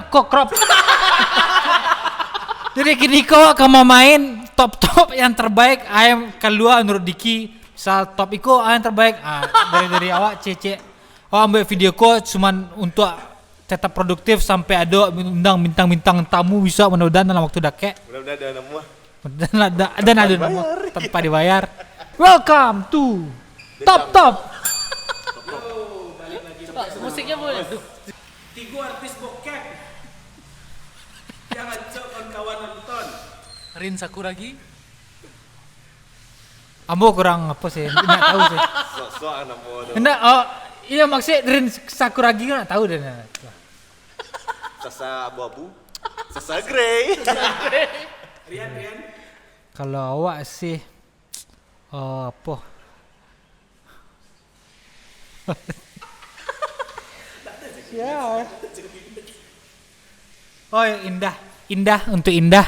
kok crop. Jadi gini kok kamu main top yang terbaik ayam keluar menurut Diki. Misal top iko yang terbaik dari awak cece. Ambil video ko cuman untuk tetap produktif sampai ada undang bintang-bintang tamu bisa mudah-mudahan dalam waktu dekat. Mudah-mudahan ada nemu. Dan ada nemu tanpa dibayar. Welcome to Top. Balik lagi. Musiknya boleh. Tiga artis bokep yang ajak kawan-kawan nonton. Rin Sakuragi. Ambo kurang apa sih? Enggak tahu sih. Sok-sok nemu tu. Enggak, iya maksudnya Rin Sakuragi enggak tahu deh. Sasa abu-abu. Sasa grey. Rian. Kalau awak sih apa? Ya. Oh, indah untuk indah.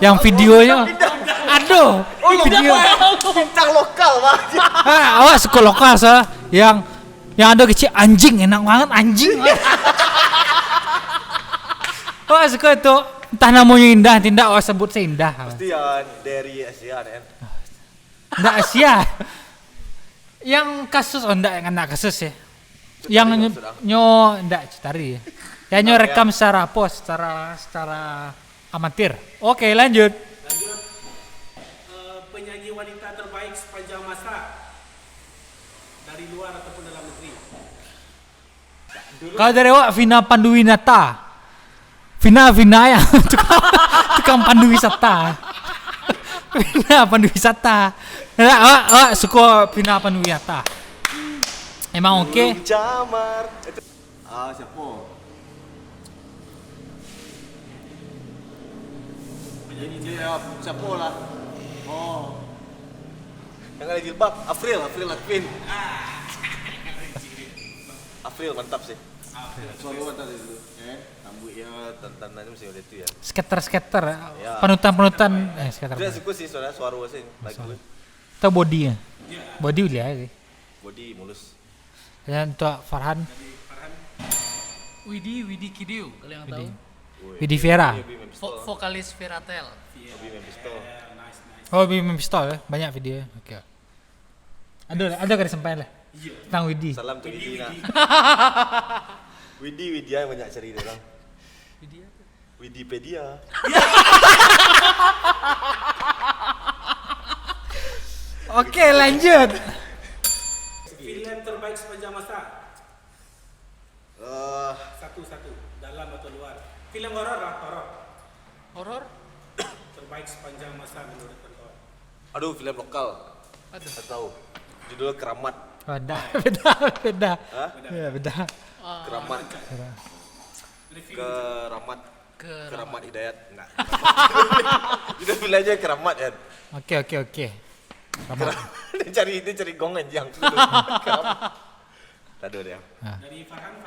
Yang videonya. Aduh, video. Bintang lokal mah. Awak suka lokal sah. Yang ada kecil anjing enak banget anjing. Awak suka itu. Entah namanya indah, tidak awak sebut seindah. Pasti yang dari Asia kan. Enggak Asia. Yang kasus enggak yang kena kasus ya. Yang enggak cari ya. Yang rekam secara post, secara amatir. Oke, lanjut. Penyanyi wanita terbaik sepanjang masa dari luar ataupun dalam negeri. Kalau dari awak Vina Panduwinata. Vina yang tukang pandu wisata. Vina pandu wisata. Awak suka Vina Panduwinata. Emang oke. Jamar. Siapa? Penyanyi dia siapa lah? Oh. Yang ada jilbab, Afril Latvin. Afril mantap sih. Suara mantap itu. Rambutnya tantanannya mesti ada itu ya. Skater. Ya. Panutan skater. Dia suka sih suara sih lagu. Atau bodinya. Body dia sih. Body mulus. Dan untuk Farhan Widi Kidiu kalau yang tahu. Widi Vera. Vokalis Veratel. Oh, Bim Pistol ya. Banyak video. Oke. Ada kesampaian lah. Tentang Widi. Salam untuk Widi nak. Widi yang banyak cari dia orang. Widi apa? Wikipedia. Oke, lanjut. Film terbaik sepanjang masa. Satu dalam atau luar. Film horor lah, Horor? terbaik sepanjang masa menurut kawan. Aduh, film lokal. Aduh. Saya tahu. Judulnya Keramat. Beda. Hah? Ya, beda. Keramat. Keramat Hidayat. Enggak. Judul filmnya Keramat ya. Oke. Selamat. dia cari gong anjang. Keramat. Tadu dia. Dari Farhan.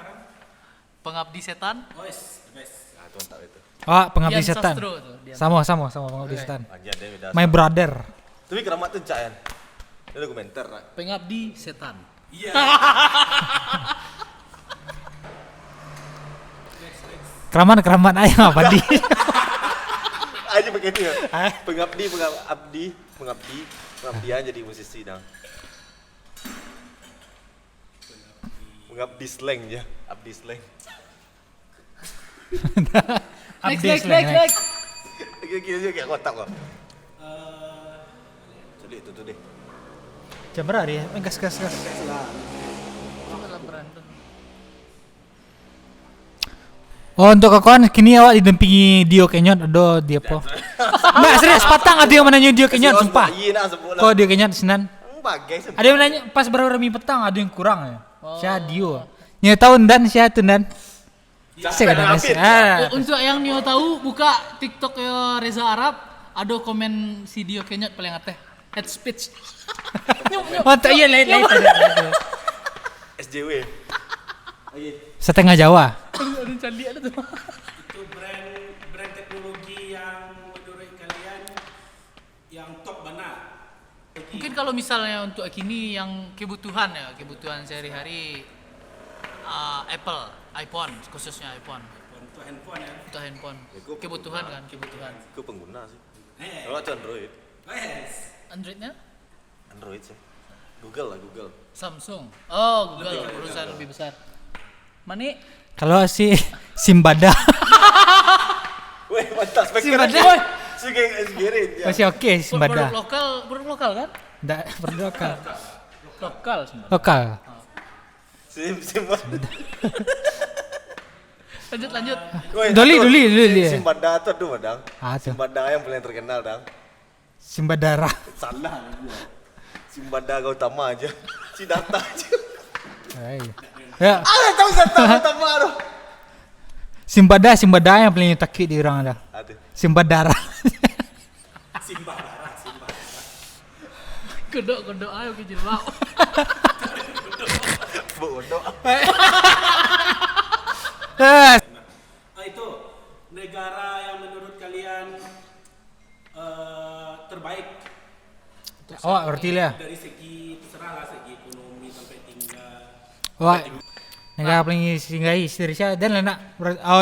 Pengabdi Setan. Oh, yes, the best. Tuh tak itu. Oh, Pengabdi Dian Setan. Sastro tuh, Dian. Sama Pengabdi Setan. Anjir dia udah. My brother. Tapi Keramat tuh cak kan. Dia dokumenter nak. Pengabdi Setan. Iya. Keramat ayam apa di? Aja begitu ya. Pengabdian jadi musisi dah. Pengabdi slang je. Abdi slang. Next. Kira-kira kayak kotak kok. Jadi itu tuh deh. Jam berapa dia? Gas. Oh, untuk kawan kini awak didampingi Dio Kenyot, ada dia apa? Mbak serius, patang ada yang menanya Dio Kenyot, sumpah. Kok Dio Kenyot senan? Bagai Ada yang menanya pas berapa mi petang ada yang kurang ya. Sia Dio. Nya tahu dan sia tu dan. Saya kadang Untuk yang Nio tahu, buka TikTok Reza Arab, ada komen si Dio Kenyot paling atas. Head speech. Mantap iya lain. SJW. Setengah Jawa. Ada candi ada tuh. Itu brand teknologi yang menurut kalian yang top benar. Mungkin kalau misalnya untuk kini yang kebutuhan sehari-hari Apple, iPhone, khususnya iPhone. Untuk handphone ya. Untuk handphone. Itu Kebutuhan kan, kebutuhan. Aku pengguna sih. Eh. Kalau Android, Yes. Androidnya? Android sih. Google lah Google. Samsung. Oh, Google perusahaan lebih besar. Mani? Kalau si Simbada Weh mantap speaker. Simbada. Segirin ya. masih oke Simbada. Produk lokal kan? Enggak berdokal. Lokal sebenarnya. Lokal. Sim. Lanjut. Weh, Doli, aduh, Doli. Simbada tuh aduh Madang. Ah, tuh. Simbada yang paling terkenal Dang. Simbadara. Salah. Simbada Gautama aja. Siddhartha aja. Ya, Tahu Siddhartha Gautama aduh. Simbada yang paling takut di orang ada. Aduh. Simbadara. Kodok ayo ke jilbab. Bodoh. Itu negara yang menurut kalian terbaik Awak berarti lah. dari segi terserah lah segi ekonomi sampai tinggal. Awak negara paling singgahi Indonesia dan nak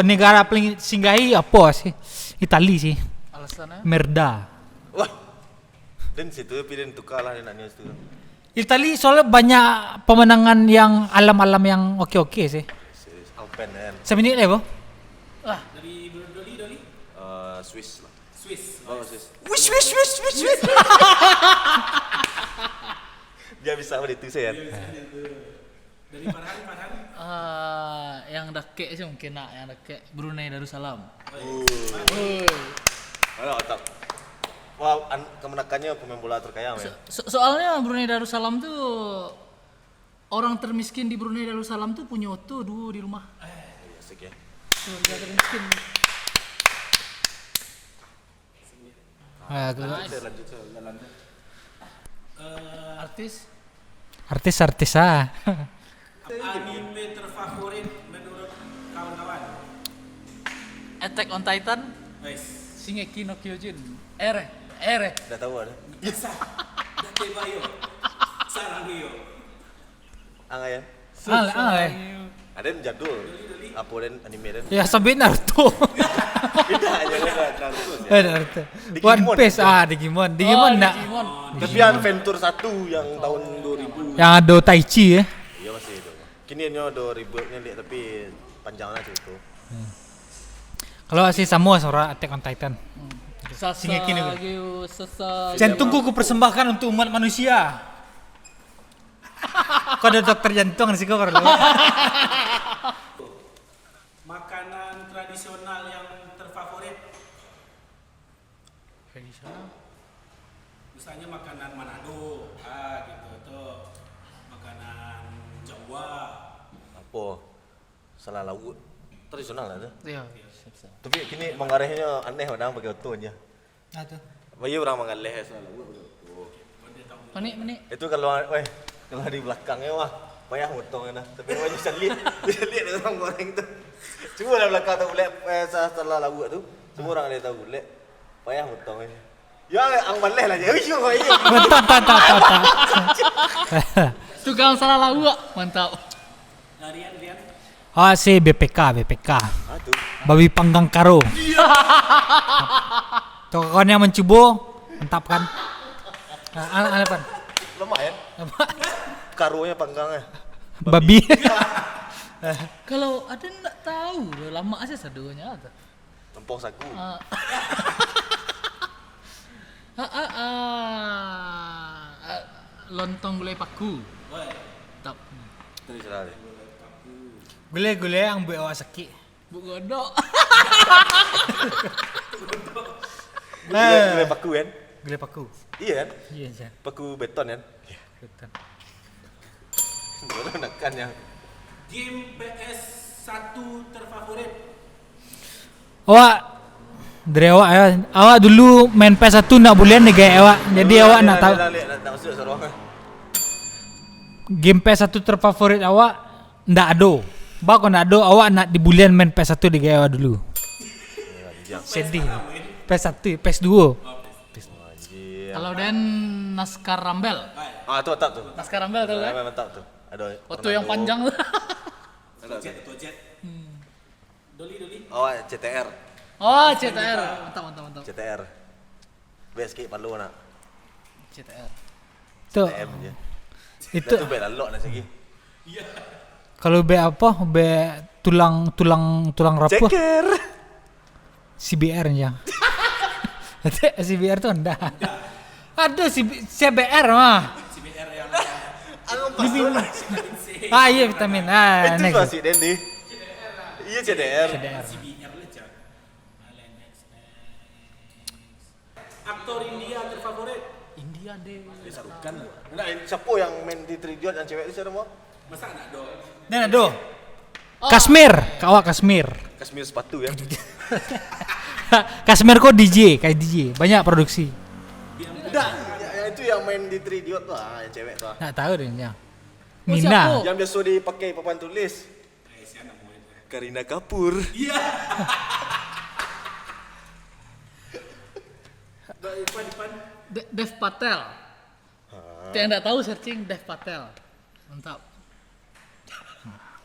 negara paling singgahi apa sih? Itali sih. Alasannya? Merda. Wah. Dan situ pilih tukar lah nak news tu. Itali soalnya banyak pemenangan yang alam-alam yang oke-oke sih. Serius Alpen kan. Seminit lah, Bro. Dari Doli Swiss lah. Swiss. Oh Swiss. Wish. Dia bisa apa itu saya. Dari Farhan. Yang dake sih mungkin nak, yang dake Brunei Darussalam. Kalau otak. Wah, kemenakannya pemain bola terkaya men. Soalnya Brunei Darussalam tuh orang termiskin di Brunei Darussalam tuh punya oto dua di rumah. Asik ya. Tuh, dia termiskin. Lanjut. Artis ah. Anime terfavorit menurut kawan-kawan. Attack on Titan, Guys. Shingeki no Kyojin. Ere. Dah tahu ada. Bisa. Date bayo. Sarang hiyo. Angaya. Ada yang jadul. Apa dan anime dan. Ya sabit Naruto. Beda aja kan Naruto. Naruto. One Piece Digimon. Digimon nak. Tapi Adventure 1 yang tahun 2000. Yang ada Tai Chi ya. Iya masih itu. Kini nya 2000 nya lihat tapi panjang lah itu. Kalau si Samuel seorang Attack on Titan. Shingeki no Jantungku kupersembahkan untuk umat manusia. Kau ada dokter jantung sih kau perlu. Makanan tradisional yang terfavorit. Misalnya makanan Manado, gitu tuh. Makanan Jawa. Apa? Salah laut. Tradisional lah tu. Iya. Tapi kini mengarahnya aneh orang pakai oto aja. Nah tuh. Bayi orang mengalih salah laut. Mani. Itu kalau di belakangnya wah payah motong nah. Tapi wajah bisa lihat orang goreng tu. Cuma dalam belakang tu boleh salah laut tu. Semua orang ada tahu boleh payah motong ini. Ya ang maleh lah je. Iya. Mantap. Tukang salah lauk, mantap. Rian. Si BPK. Ah tu. Babi panggang karo. Tuh kawan yang mencubo, mantap kan? Apa? Lemak ya. Karunya panggangnya. Babi. Kalau ada nggak tahu, lama aja saduanya ada. Lempong sagu. Lontong gulai paku. Tap. Tradisional. Gule yang buat awak sakit. Bu godok. Gulai paku kan? Gule paku. Iya kan? Iya sih. Paku beton kan? Betul. Boleh nekan yang Game PS1 terfavorit. Awak dulu main PS1 nak bulan nih kayak awak. Jadi awak nak tahu nak masuk seruangan. game PS1 terfavorit awak ndak ada. Bak ndak ada awak nak di bulan main PS1 di kayak awak dulu. Sedih. PS1, PS2. Kalau dan Naskah Rambel. Ah tu mantap tu. Naskah Rambel tahu kan? Mantap tu. Ada Foto yang panjang tuh. Jet. Doli. Awak CTR. Oh, CTR. Mantap. CTR. Best palu nak. CTR. Tuh. TM je. Itu Itu bel alok nak segi. kalau be apa? Be tulang rapuh. Ceker. CBR nya. CBR tuh enggak. Ada CBR mah. CBR yang Iya vitamin. Itu Next. masih Dendi. Iya CDR. CDR. CBR lecah. Next. Aktor India terfavorit. India deh. Sarukan. Nah, siapa yang main di Tridion yang cewek itu siapa mau? Masa nak do? Dan aduh. Kasmir, kawak Kasmir. Kasmir sepatu ya. Kasmir kok DJ, kayak DJ. Banyak produksi. Udah, yang itu yang main di Tridion tuh, yang cewek tuh. Nggak tahu deh yang. Oh, Mina. siapa? Yang biasa dipakai papan tulis. Karina Kapur. Iya. Depan. Dev Patel. Yang enggak tahu searching Dev Patel. Mantap.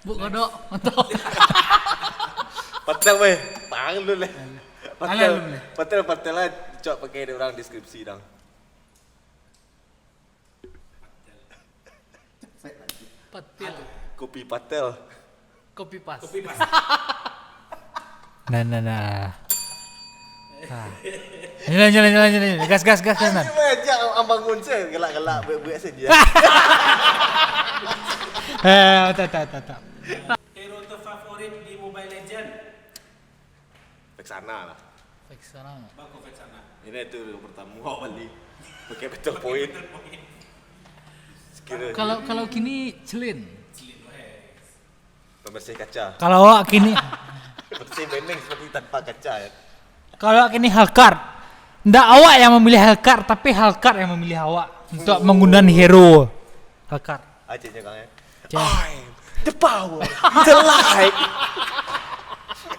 Bu Kodok, mantap. Patel weh, panggil lu leh. Panggil lu leh. Patel lah, cok pakai di orang deskripsi dong. Patel. Kopi Patel. Kopi pas. Kopi pas. Nah. Jalan. Gas. Nah. Ini aja ambang kunci gelak-gelak buat saja. Tak. Hero terfavorit di Mobile Legend. Vexana lah. Vexana. Bako Vexana. Ini itu pertama kali pakai betul poin. Sekira Kalau kini Celin. pembersih kaca. Kalau awak kini, Bersih bening seperti tanpa kaca ya. kalau awak kini Halkart, ndak awak yang memilih Halkart, tapi Halkart yang memilih awak untuk menggunakan hero Halkart. Acehnya kang ya. Cek. I'm the power, the light.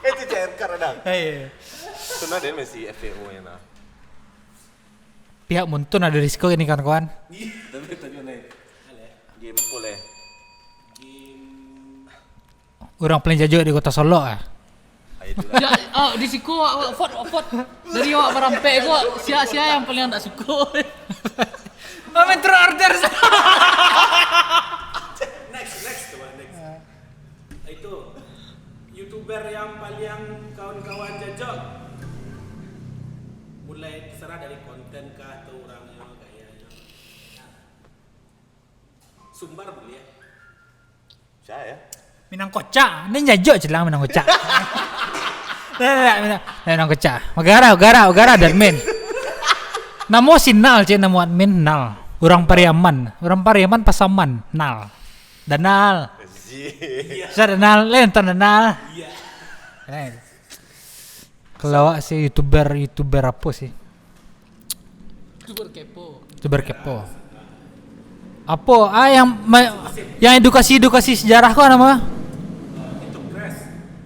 Itu CRK ada. Hey. Sebenarnya dia masih FPO nya nah. Pihak Muntun ada risiko ini kawan-kawan. Tapi tadi nih. Game full ya. Orang paling jago di kota Solo ah. Ayo dulu. Ya, di siku awak vote. Dari awak berampe kok sia yang paling tak suka. Metro order. Next. Itu YouTuber yang paling kawan-kawan jajak. Mulai terserah dari konten kah atau orangnya gayanya. Sumbar boleh ya. Saya. Minang kocak, ini jago celang Minang kocak. Minang kocak. Gara dan min. Namo sinal nama admin nal. Orang Pariaman Pasaman nal. Danal. Saya danal, lenton danal. Iya. Kalau awak sih YouTuber apa sih? YouTuber kepo. Apa? Yang edukasi sejarah kok nama? YouTube Crash.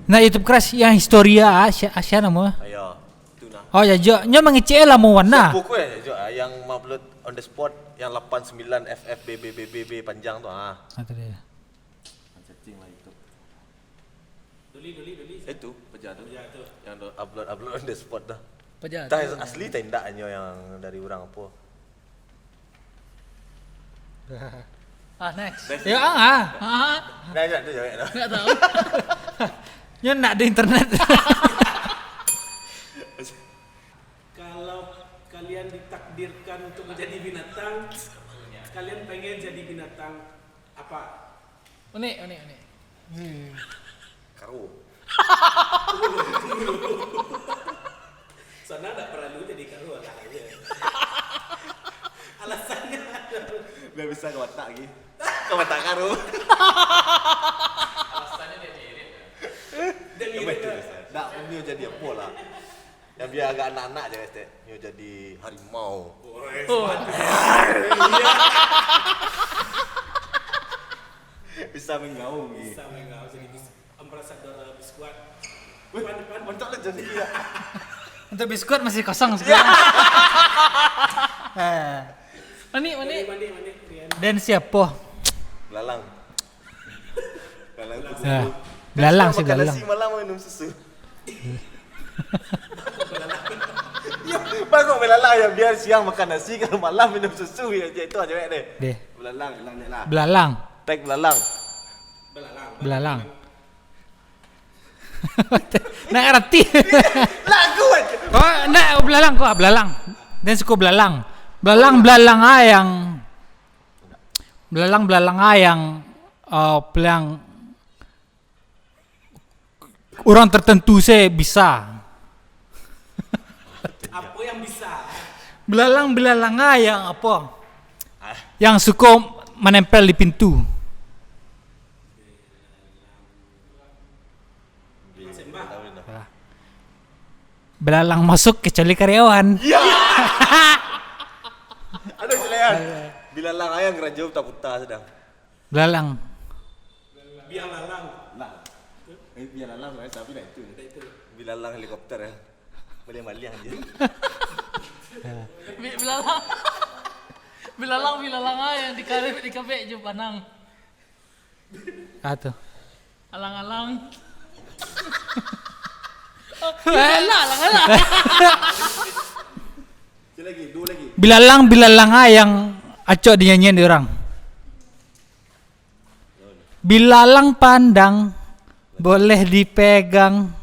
Nah YouTube Crash yang historia Asia nama. Ayo. Itu nah. Oh jajo, nya mengecek lah mau warna. Buku ya Jo, yang upload on the spot yang 89 FF BB panjang tuh ah. Itu dia. Setting lah itu. Duli. Itu pejat tuh. Ya tuh. Yang upload on the spot dah. Pejat. Tah asli tenda anyo yang dari orang apa. Next. Ya Nah, itu jawab nah. Enggak tahu. nya nak ada internet. Kalau kalian ditakdirkan untuk menjadi binatang, kalian pengen jadi binatang apa? Unik. Karo. Soalnya enggak perlu jadi karo lah aja. Alasannya Nggak bisa ke watak lagi. Ke watak karo. dan Itu ini bisa. Nggak, Nio jadi apa lah. Yang biar agak anak-anak aja Este. Nio jadi harimau. Bisa menggaung gitu. sama enggak jadi ambasador biskuit. Mantap lah jadi dia. Untuk biskuit masih kosong sekarang. Mani. Mandi Rian. Dan siapa? Belalang. Belalang. Ya, belalang sih Makan belalang. nasi malam minum susu. Bang kok belalang ya biar siang makan nasi kalau malam minum susu ya itu aja deh. Deh. Belalang ni lah. Belalang. Tag belalang. Belalang. Nak arti. Lagu aja. Oh, nak belalang kok, belalang. Dan suku belalang. Belalang ayang. Belalang ayang pelang orang tertentu saya bisa. Apa yang bisa? Belalang ayang apa? Yang suka menempel di pintu. Belalang masuk kecuali karyawan. Aduh selean. Belalang ayang kerajaan tak putar sedang. Belalang. Biar lalang. Lah. Belalang saya tapi dah itu. Belalang helikopter ya. Boleh maliang je. Bilalang yang di kafe Jupanang. Tuh. Alang-alang. Alang. Dua lagi. Bilalang ayang acok dinyanyian di orang. Bilalang pandang boleh dipegang.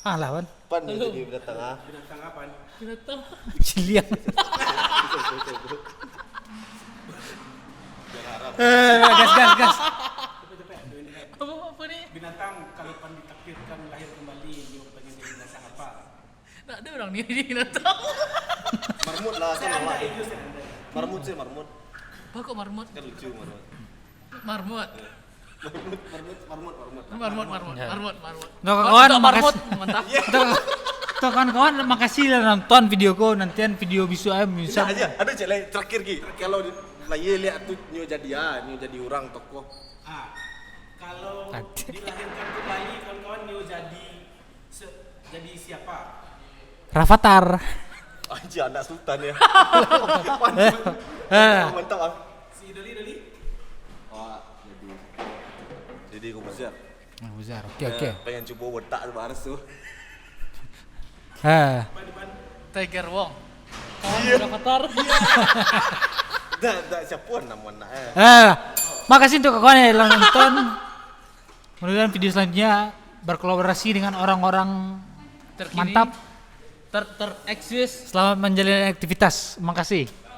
Lawan. Pan ni jadi binatang ah. Binatang apa? Binatang. Ciliang. Gas. Apa nih? Binatang kalau pan ditakdirkan lahir kembali dia pengen jadi binatang apa? Tak ada orang ni binatang. Marmut lah kan nama. Marmut sih marmut. Apa kok marmut? Kan lucu marmut. Marmut. Marmut. Nah, kawan, Marmut, makasih. mantap. Tuh kawan-kawan makasih lah nonton videoku, nantian video bisu ayam bisa. Bisa aja. Aduh cek lagi terakhir ki. Kalau lagi lihat tu nyu jadi orang tokoh. Kalau Ada. dilahirkan kembali kawan-kawan dia jadi siapa? Rafathar. Anjir anak sultan ya. Eh. Mantap ah. Si Doli. Wah, jadi Kobuzier. Besar. Oke. Pengen coba wetak sama Ars tu. Tiger Wong. Avatar. Dah siapa nama anak Makasih untuk kawan yang telah nonton. Mudah-mudahan video selanjutnya berkolaborasi dengan orang-orang Terkini. mantap. Tereksis. Selamat menjalani aktivitas. Makasih.